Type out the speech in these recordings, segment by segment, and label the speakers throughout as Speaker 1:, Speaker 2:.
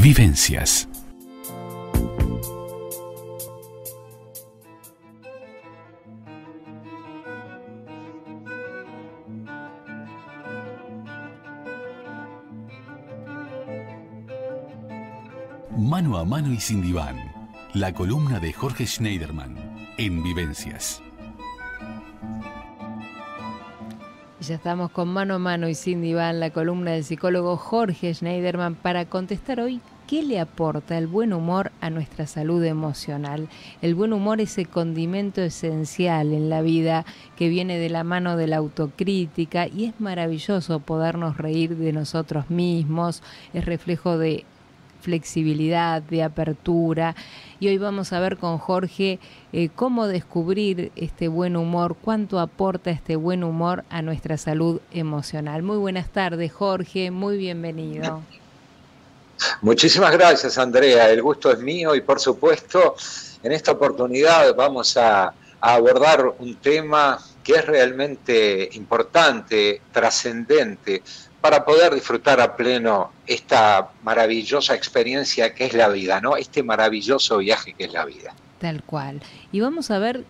Speaker 1: Vivencias. Mano a mano y sin diván. La columna de Jorge Schneiderman en Vivencias.
Speaker 2: Ya estamos con Mano a mano y sin diván, la columna del psicólogo Jorge Schneiderman, para contestar hoy qué le aporta el buen humor a nuestra salud emocional. El buen humor es ese condimento esencial en la vida que viene de la mano de la autocrítica, y es maravilloso podernos reír de nosotros mismos, es reflejo de flexibilidad, de apertura. Y hoy vamos a ver con Jorge cómo descubrir este buen humor, cuánto aporta este buen humor a nuestra salud emocional. Muy buenas tardes, Jorge, muy bienvenido.
Speaker 3: Muchísimas gracias, Andrea, el gusto es mío y por supuesto en esta oportunidad vamos a abordar un tema que es realmente importante, trascendente, para poder disfrutar a pleno esta maravillosa experiencia que es la vida, ¿no? Este maravilloso viaje que es la vida.
Speaker 2: Tal cual. Y vamos a ver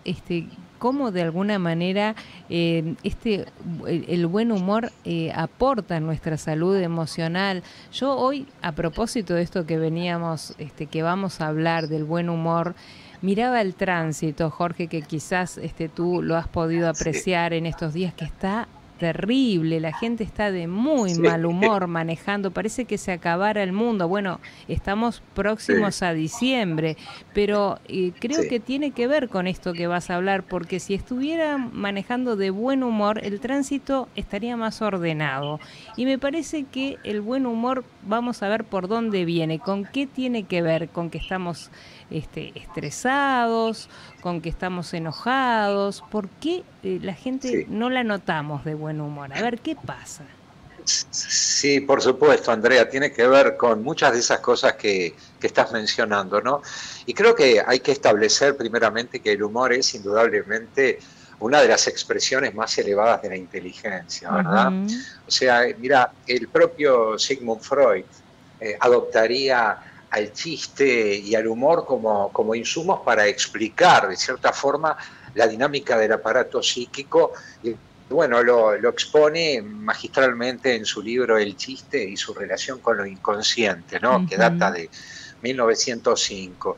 Speaker 2: cómo de alguna manera el buen humor aporta a nuestra salud emocional. Yo hoy, a propósito de esto que veníamos, que vamos a hablar del buen humor, miraba el tránsito, Jorge, que quizás tú lo has podido apreciar en estos días, que está terrible, la gente está de muy mal humor manejando, parece que se acabara el mundo. Bueno, estamos próximos a diciembre, pero creo que tiene que ver con esto que vas a hablar, porque si estuvieran manejando de buen humor, el tránsito estaría más ordenado. Y me parece que el buen humor, vamos a ver por dónde viene, con qué tiene que ver, con que estamos estresados, con que estamos enojados. ¿Por qué la gente no la notamos de buen humor? A ver, ¿qué pasa?
Speaker 3: Sí, por supuesto, Andrea, tiene que ver con muchas de esas cosas que estás mencionando, ¿no? Y creo que hay que establecer primeramente que el humor es indudablemente una de las expresiones más elevadas de la inteligencia, ¿verdad? O sea, mira, el propio Sigmund Freud adoptaría al chiste y al humor como insumos para explicar, de cierta forma, la dinámica del aparato psíquico. Y bueno, lo expone magistralmente en su libro El chiste y su relación con lo inconsciente, ¿no? Que data de 1905.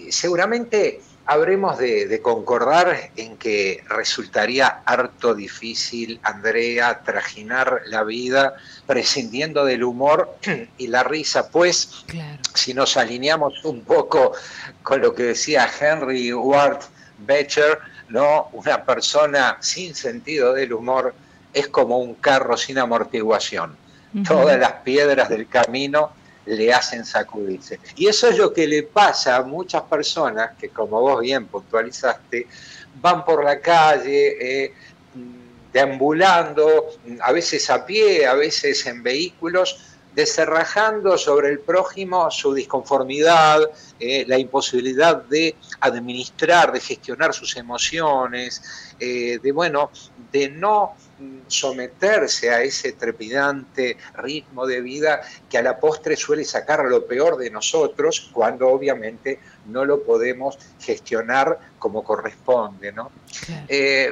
Speaker 3: Seguramente habremos de concordar en que resultaría harto difícil, Andrea, trajinar la vida prescindiendo del humor y la risa, pues si nos alineamos un poco con lo que decía Henry Ward Beecher, ¿no? Una persona sin sentido del humor es como un carro sin amortiguación. Todas las piedras del camino le hacen sacudirse. Y eso es lo que le pasa a muchas personas que, como vos bien puntualizaste, van por la calle deambulando, a veces a pie, a veces en vehículos, descerrajando sobre el prójimo su disconformidad, la imposibilidad de administrar, de gestionar sus emociones, de no someterse a ese trepidante ritmo de vida que a la postre suele sacar lo peor de nosotros, cuando obviamente no lo podemos gestionar como corresponde, ¿no?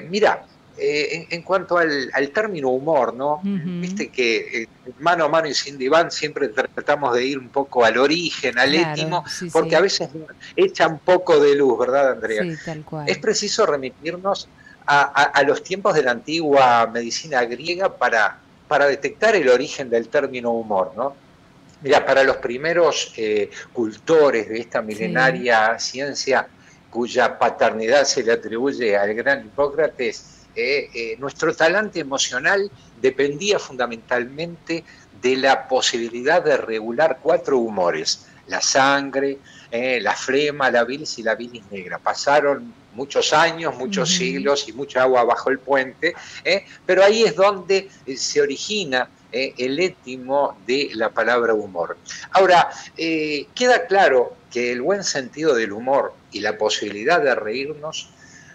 Speaker 3: Mira, en cuanto al término humor, ¿no? Viste que mano a mano y sin diván siempre tratamos de ir un poco al origen, al étimo, porque a veces echa un poco de luz, ¿verdad, Andrea?
Speaker 2: Sí, tal cual.
Speaker 3: Es preciso remitirnos a los tiempos de la antigua medicina griega para detectar el origen del término humor, ¿no? Mira, para los primeros cultores de esta milenaria ciencia, cuya paternidad se le atribuye al gran Hipócrates, nuestro talante emocional dependía fundamentalmente de la posibilidad de regular 4 humores: la sangre, la flema, la bilis y la bilis negra. Pasaron muchos años, muchos siglos y mucha agua bajo el puente, pero ahí es donde se origina el étimo de la palabra humor. Ahora, queda claro que el buen sentido del humor y la posibilidad de reírnos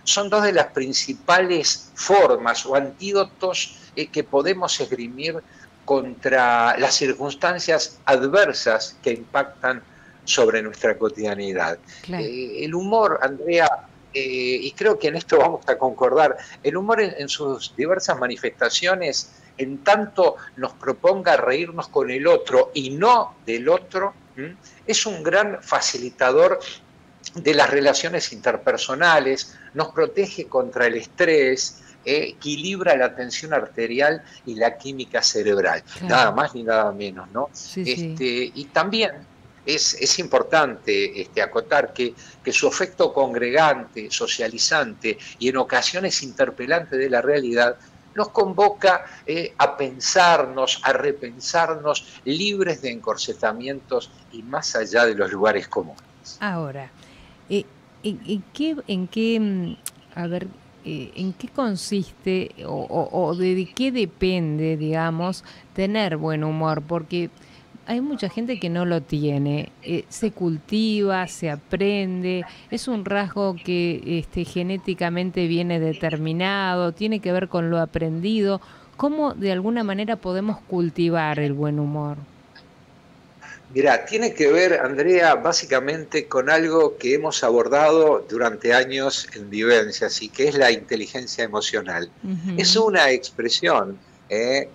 Speaker 3: son 2 de las principales formas o antídotos que podemos esgrimir contra las circunstancias adversas que impactan sobre nuestra cotidianidad.
Speaker 2: Claro.
Speaker 3: El humor, Andrea, y creo que en esto vamos a concordar, el humor en sus diversas manifestaciones, en tanto nos proponga reírnos con el otro y no del otro, es un gran facilitador de las relaciones interpersonales, nos protege contra el estrés, equilibra la tensión arterial y la química cerebral,
Speaker 2: Claro.
Speaker 3: nada más ni nada menos, ¿no?
Speaker 2: Sí, sí.
Speaker 3: Y también es importante acotar que su efecto congregante, socializante y en ocasiones interpelante de la realidad nos convoca a pensarnos, a repensarnos, libres de encorsetamientos y más allá de los lugares comunes.
Speaker 2: Ahora, ¿en qué, a ver, en qué consiste o de qué depende, digamos, tener buen humor? Porque hay mucha gente que no lo tiene, se cultiva, se aprende, es un rasgo que genéticamente viene determinado, tiene que ver con lo aprendido. ¿Cómo de alguna manera podemos cultivar el buen humor?
Speaker 3: Mirá, tiene que ver, Andrea, básicamente con algo que hemos abordado durante años en Vivencias y que es la inteligencia emocional.
Speaker 2: Uh-huh.
Speaker 3: Es una expresión,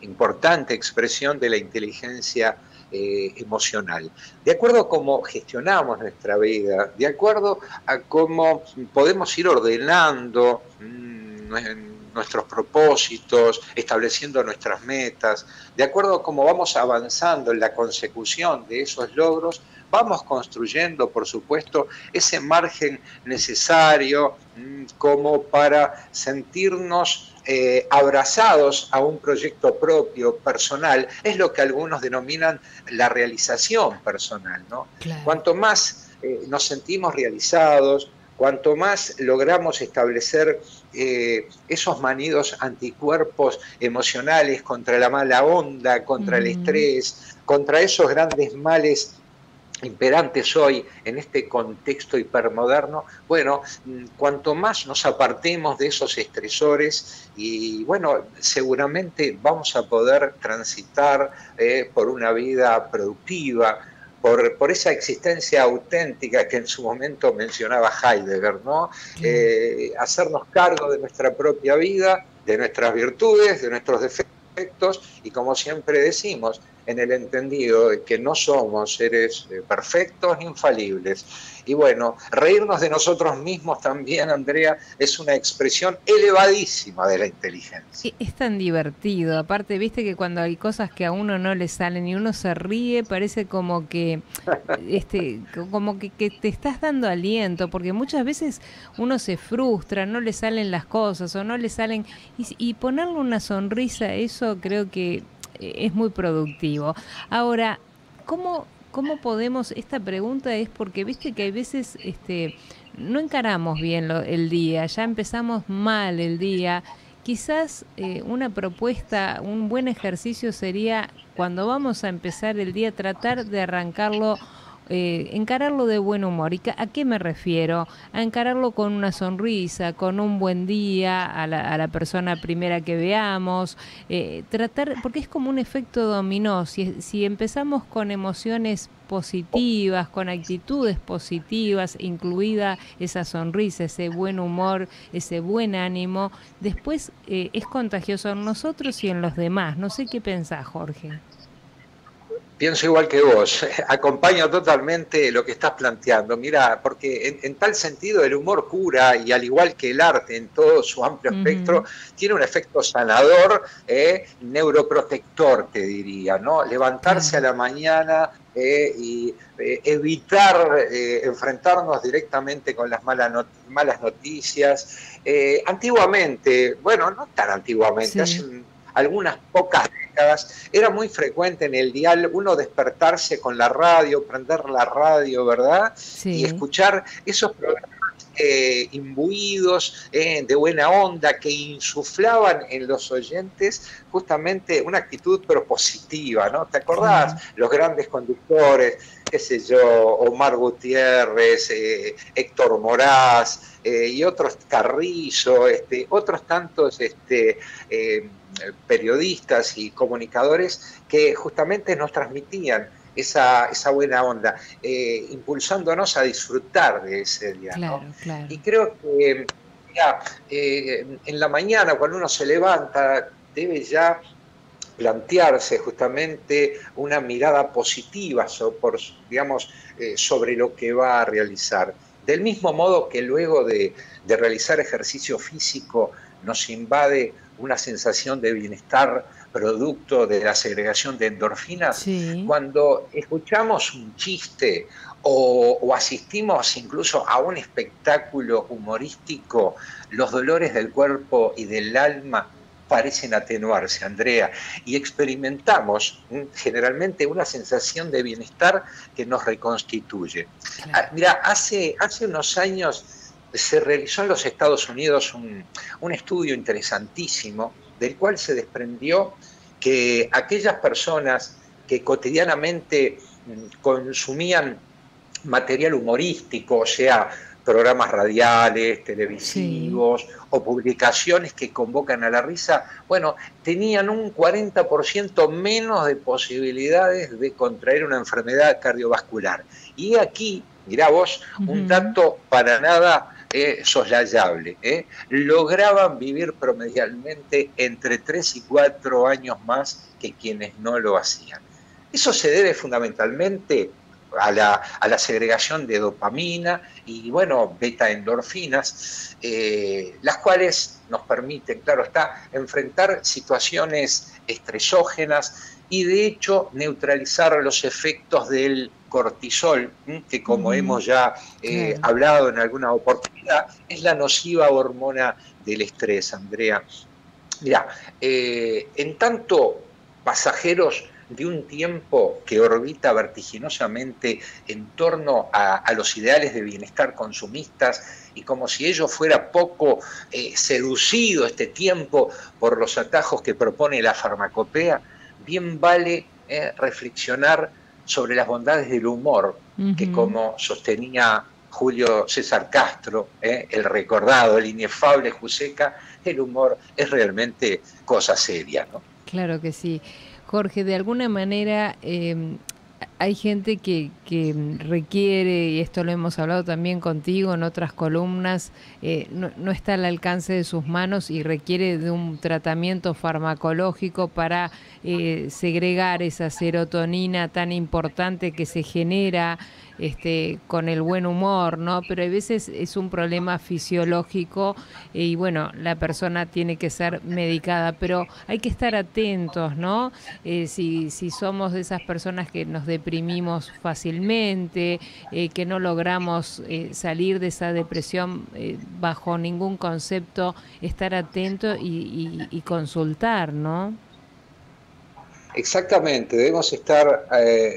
Speaker 3: importante expresión de la inteligencia emocional. De acuerdo a cómo gestionamos nuestra vida, de acuerdo a cómo podemos ir ordenando nuestros propósitos, estableciendo nuestras metas, de acuerdo a cómo vamos avanzando en la consecución de esos logros, vamos construyendo, por supuesto, ese margen necesario como para sentirnos abrazados a un proyecto propio, personal. Es lo que algunos denominan la realización personal, ¿no?
Speaker 2: Claro.
Speaker 3: Cuanto más nos sentimos realizados, cuanto más logramos establecer esos manidos anticuerpos emocionales contra la mala onda, contra el estrés, contra esos grandes males imperantes hoy en este contexto hipermoderno, bueno, cuanto más nos apartemos de esos estresores y bueno, seguramente vamos a poder transitar por una vida productiva, por esa existencia auténtica que en su momento mencionaba Heidegger, ¿no? Hacernos cargo de nuestra propia vida, de nuestras virtudes, de nuestros defectos y como siempre decimos, en el entendido de que no somos seres perfectos ni infalibles. Y bueno, reírnos de nosotros mismos también, Andrea, es una expresión elevadísima de la inteligencia.
Speaker 2: Es tan divertido, aparte, viste que cuando hay cosas que a uno no le salen y uno se ríe, parece como que que te estás dando aliento, porque muchas veces uno se frustra, no le salen las cosas o no le salen, y ponerle una sonrisa, eso creo que es muy productivo. Ahora, ¿cómo podemos? Esta pregunta es porque viste que hay veces no encaramos bien el día, ya empezamos mal el día. Quizás una propuesta, un buen ejercicio sería cuando vamos a empezar el día tratar de arrancarlo, encararlo de buen humor. ¿Y a qué me refiero? A encararlo con una sonrisa, con un buen día a la persona primera que veamos, tratar, porque es como un efecto dominó. Si empezamos con emociones positivas, con actitudes positivas, incluida esa sonrisa, ese buen humor, ese buen ánimo, después es contagioso en nosotros y en los demás. No sé qué pensás, Jorge.
Speaker 3: Pienso igual que vos, acompaño totalmente lo que estás planteando. Mira, porque en tal sentido el humor cura y al igual que el arte en todo su amplio espectro, tiene un efecto sanador, neuroprotector, te diría, ¿no? Levantarse a la mañana y evitar enfrentarnos directamente con las malas noticias. Antiguamente, bueno, no tan antiguamente, hace algunas pocas décadas, era muy frecuente en el dial uno despertarse con la radio, prender la radio, ¿verdad? Sí. Y escuchar esos programas imbuidos de buena onda que insuflaban en los oyentes justamente una actitud propositiva, ¿no? ¿Te acordás? Los grandes conductores qué sé yo, Omar Gutiérrez, Héctor Moraz y otros, Carrizo, otros tantos periodistas y comunicadores que justamente nos transmitían esa buena onda, impulsándonos a disfrutar de ese día,
Speaker 2: Claro,
Speaker 3: ¿no?
Speaker 2: claro.
Speaker 3: Y creo que ya, en la mañana, cuando uno se levanta, debe ya plantearse justamente una mirada positiva digamos, sobre lo que va a realizar. Del mismo modo que luego de realizar ejercicio físico nos invade una sensación de bienestar producto de la segregación de endorfinas,
Speaker 2: Sí.
Speaker 3: cuando escuchamos un chiste o asistimos incluso a un espectáculo humorístico, los dolores del cuerpo y del alma parecen atenuarse, Andrea, y experimentamos generalmente una sensación de bienestar que nos reconstituye.
Speaker 2: Claro.
Speaker 3: Mira, hace unos años se realizó en los Estados Unidos un estudio interesantísimo del cual se desprendió que aquellas personas que cotidianamente consumían material humorístico, o sea, programas radiales,
Speaker 2: Sí.
Speaker 3: televisivos o publicaciones que convocan a la risa, bueno, tenían un 40% menos de posibilidades de contraer una enfermedad cardiovascular. Y aquí, mirá vos, un
Speaker 2: Ujú.
Speaker 3: dato para nada soslayable. Lograban vivir promedialmente entre 3 y 4 años más que quienes no lo hacían. Eso se debe fundamentalmente a la segregación de dopamina y, bueno, beta-endorfinas, las cuales nos permiten, claro está, enfrentar situaciones estresógenas y, de hecho, neutralizar los efectos del cortisol, que, como
Speaker 2: Ujú.
Speaker 3: hemos ya
Speaker 2: Claro.
Speaker 3: hablado en alguna oportunidad, es la nociva hormona del estrés, Andrea. Mira, en tanto pasajeros de un tiempo que orbita vertiginosamente en torno a los ideales de bienestar consumistas y como si ello fuera poco seducido este tiempo por los atajos que propone la farmacopea, bien vale reflexionar sobre las bondades del humor, que
Speaker 2: Ujú.
Speaker 3: como sostenía Julio César Castro, el recordado, el inefable Juseca, el humor es realmente cosa seria, ¿no?
Speaker 2: Claro que sí. Jorge, de alguna manera hay gente que requiere, y esto lo hemos hablado también contigo en otras columnas, no está al alcance de sus manos y requiere de un tratamiento farmacológico para segregar esa serotonina tan importante que se genera con el buen humor, ¿no? Pero a veces es un problema fisiológico y bueno, la persona tiene que ser medicada, pero hay que estar atentos, ¿no? Si somos de esas personas que nos deprimimos fácilmente, que no logramos salir de esa depresión bajo ningún concepto, estar atento y consultar, ¿no?
Speaker 3: Exactamente, debemos estar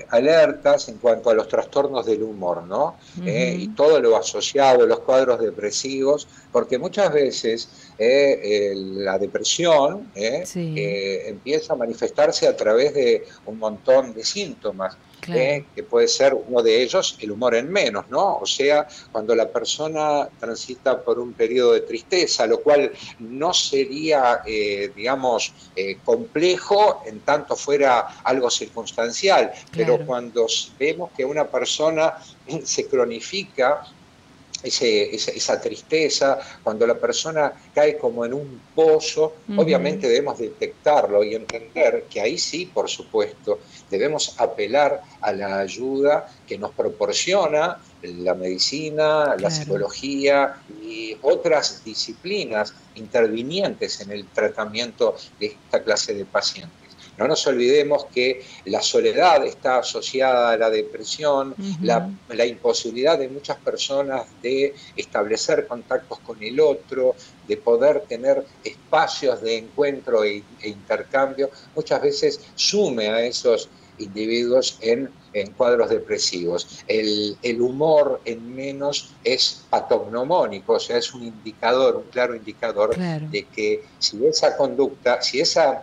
Speaker 3: alertas en cuanto a los trastornos del humor, ¿no? Y
Speaker 2: Ujú.
Speaker 3: todo lo asociado, los cuadros depresivos, porque muchas veces la depresión
Speaker 2: Sí,
Speaker 3: empieza a manifestarse a través de un montón de síntomas.
Speaker 2: claro,
Speaker 3: Que puede ser uno de ellos el humor en menos, ¿no? O sea, cuando la persona transita por un periodo de tristeza, lo cual no sería, digamos, complejo en tanto fuera algo circunstancial, pero
Speaker 2: claro.
Speaker 3: cuando vemos que una persona se cronifica esa tristeza, cuando la persona cae como en un pozo,
Speaker 2: Ujú.
Speaker 3: obviamente debemos detectarlo y entender que ahí sí, por supuesto, debemos apelar a la ayuda que nos proporciona la medicina, la
Speaker 2: Claro.
Speaker 3: psicología y otras disciplinas intervinientes en el tratamiento de esta clase de pacientes. No nos olvidemos que la soledad está asociada a la depresión,
Speaker 2: Ujú.
Speaker 3: la imposibilidad de muchas personas de establecer contactos con el otro, de poder tener espacios de encuentro e intercambio, muchas veces sume a esos individuos en cuadros depresivos. El humor en menos es patognomónico, o sea, es un indicador, un claro indicador de que si esa conducta, si eso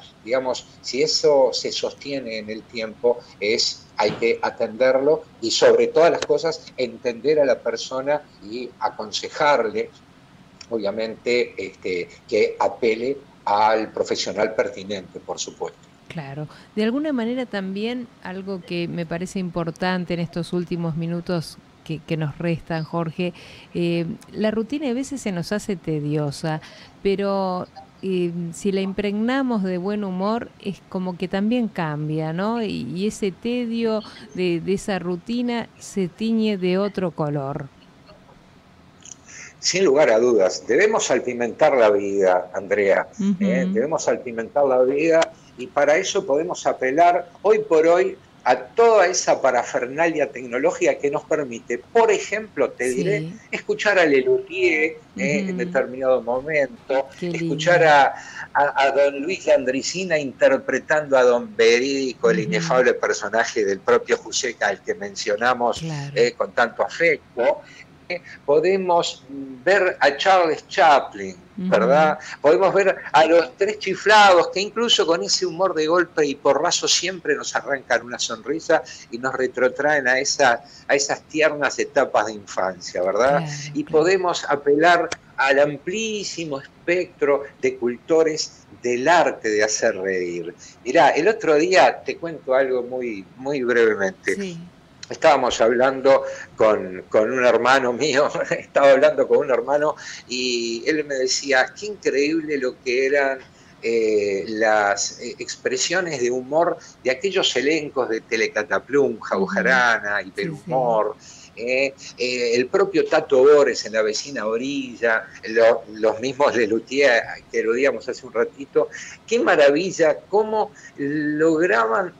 Speaker 3: se sostiene en el tiempo, hay que atenderlo y sobre todas las cosas entender a la persona y aconsejarle, obviamente, que apele al profesional pertinente, por supuesto.
Speaker 2: Claro. De alguna manera también algo que me parece importante en estos últimos minutos que nos restan, Jorge, la rutina a veces se nos hace tediosa, pero si la impregnamos de buen humor es como que también cambia, ¿no? Y ese tedio de esa rutina se tiñe de otro color.
Speaker 3: Sin lugar a dudas, debemos salpimentar la vida, Andrea, debemos salpimentar la vida y para eso podemos apelar hoy por hoy a toda esa parafernalia tecnológica que nos permite, por ejemplo, te diré, escuchar a Lelutier en determinado momento, escuchar a don Luis Landricina interpretando a don Verídico, el inefable personaje del propio Juseca, al que mencionamos con tanto afecto. Podemos ver a Charles Chaplin, ¿verdad? Podemos ver a los Tres Chiflados, que incluso con ese humor de golpe y porrazo siempre nos arrancan una sonrisa y nos retrotraen a esas tiernas etapas de infancia, ¿verdad? Y podemos apelar al amplísimo espectro de cultores del arte de hacer reír. Mirá, el otro día te cuento algo muy, muy brevemente. Sí. Estábamos hablando con un hermano mío, y él me decía, qué increíble lo que eran las expresiones de humor de aquellos elencos de Telecataplum, Jaujarana, Hiperhumor, el propio Tato Bores en La vecina orilla, los mismos Lelutier que erudiamos hace un ratito. Qué maravilla, cómo lograban,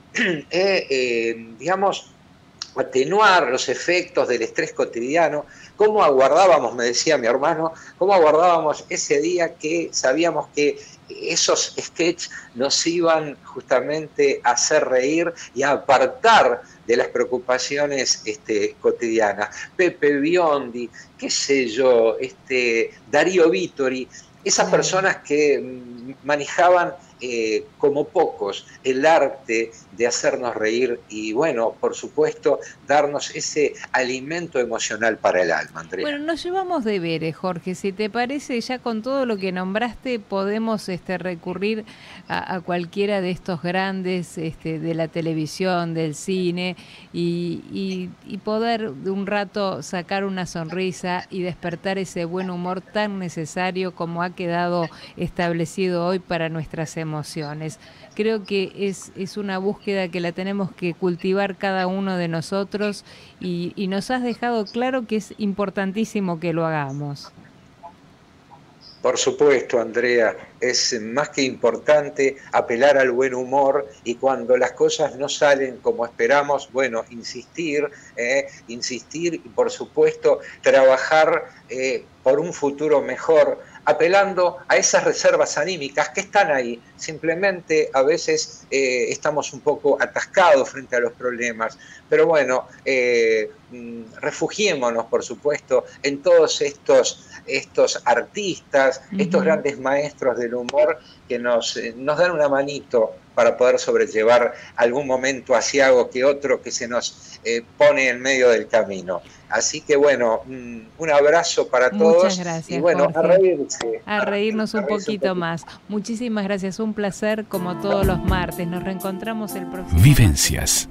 Speaker 3: atenuar los efectos del estrés cotidiano, cómo aguardábamos, me decía mi hermano, cómo aguardábamos ese día que sabíamos que esos sketches nos iban justamente a hacer reír y a apartar de las preocupaciones cotidianas. Pepe Biondi, qué sé yo, Darío Vittori, esas personas que manejaban como pocos el arte de hacernos reír y, bueno, por supuesto, darnos ese alimento emocional para el alma, Andrea.
Speaker 2: Bueno, nos llevamos deberes, Jorge. Si te parece, ya con todo lo que nombraste, podemos recurrir a cualquiera de estos grandes de la televisión, del cine, y poder de un rato sacar una sonrisa y despertar ese buen humor tan necesario como ha quedado establecido hoy para nuestras emociones. Creo que es una búsqueda que la tenemos que cultivar cada uno de nosotros y nos has dejado claro que es importantísimo que lo hagamos.
Speaker 3: Por supuesto, Andrea, es más que importante apelar al buen humor y cuando las cosas no salen como esperamos, bueno, insistir y por supuesto trabajar por un futuro mejor, apelando a esas reservas anímicas que están ahí. Simplemente a veces estamos un poco atascados frente a los problemas, pero bueno, refugiémonos, por supuesto, en todos estos artistas, estos grandes maestros del humor que nos dan una manito para poder sobrellevar algún momento aciago que otro que se nos pone en medio del camino. Así que bueno, un abrazo para todos.
Speaker 2: Muchas gracias,
Speaker 3: y bueno,
Speaker 2: Jorge. A reírnos un poquito más. Muchísimas gracias, un placer como todos los martes. Nos reencontramos el próximo.
Speaker 1: Vivencias.